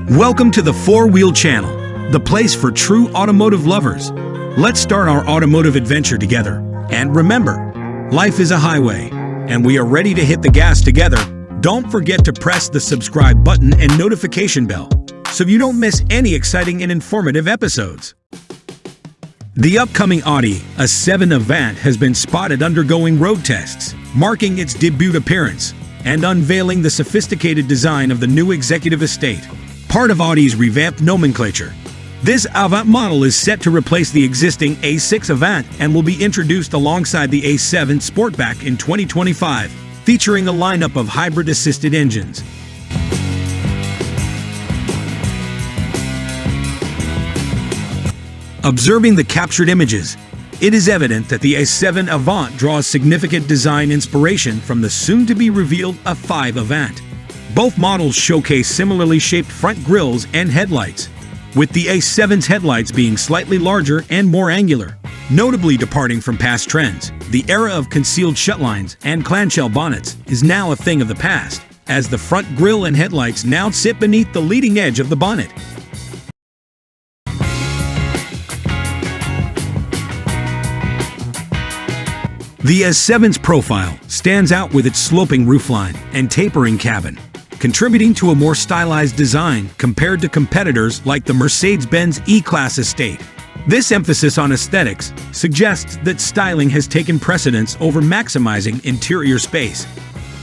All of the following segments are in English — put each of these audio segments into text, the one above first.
Welcome to the Four Wheel Channel, the place for true automotive lovers. Let's start our automotive adventure together. And remember, life is a highway, and we are ready to hit the gas together. Don't forget to press the subscribe button and notification bell, so you don't miss any exciting and informative episodes. The upcoming Audi A7 Avant has been spotted undergoing road tests, marking its debut appearance and unveiling the sophisticated design of the new executive estate, part of Audi's revamped nomenclature. This Avant model is set to replace the existing A6 Avant and will be introduced alongside the A7 Sportback in 2025, featuring a lineup of hybrid-assisted engines. Observing the captured images, it is evident that the A7 Avant draws significant design inspiration from the soon-to-be-revealed A5 Avant. Both models showcase similarly shaped front grilles and headlights, with the A7's headlights being slightly larger and more angular, notably departing from past trends. The era of concealed shutlines and clamshell bonnets is now a thing of the past, as the front grille and headlights now sit beneath the leading edge of the bonnet. The A7's profile stands out with its sloping roofline and tapering cabin, contributing to a more stylized design compared to competitors like the Mercedes-Benz E-Class estate. This emphasis on aesthetics suggests that styling has taken precedence over maximizing interior space.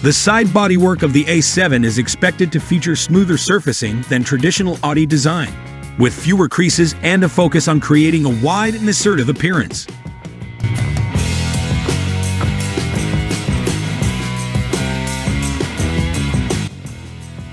The side bodywork of the A7 is expected to feature smoother surfacing than traditional Audi design, with fewer creases and a focus on creating a wide and assertive appearance.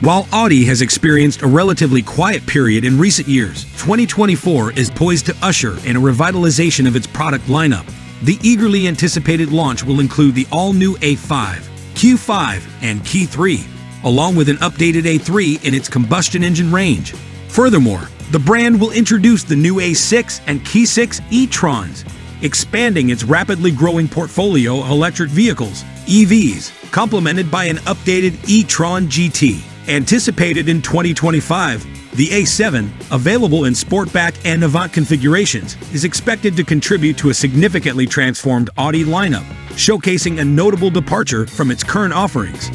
While Audi has experienced a relatively quiet period in recent years, 2024 is poised to usher in a revitalization of its product lineup. The eagerly anticipated launch will include the all-new A5, Q5, and Q3, along with an updated A3 in its combustion engine range. Furthermore, the brand will introduce the new A6 and Q6 e-trons, expanding its rapidly growing portfolio of electric vehicles, EVs, complemented by an updated e-tron GT. Anticipated in 2025, the A7, available in Sportback and Avant configurations, is expected to contribute to a significantly transformed Audi lineup, showcasing a notable departure from its current offerings.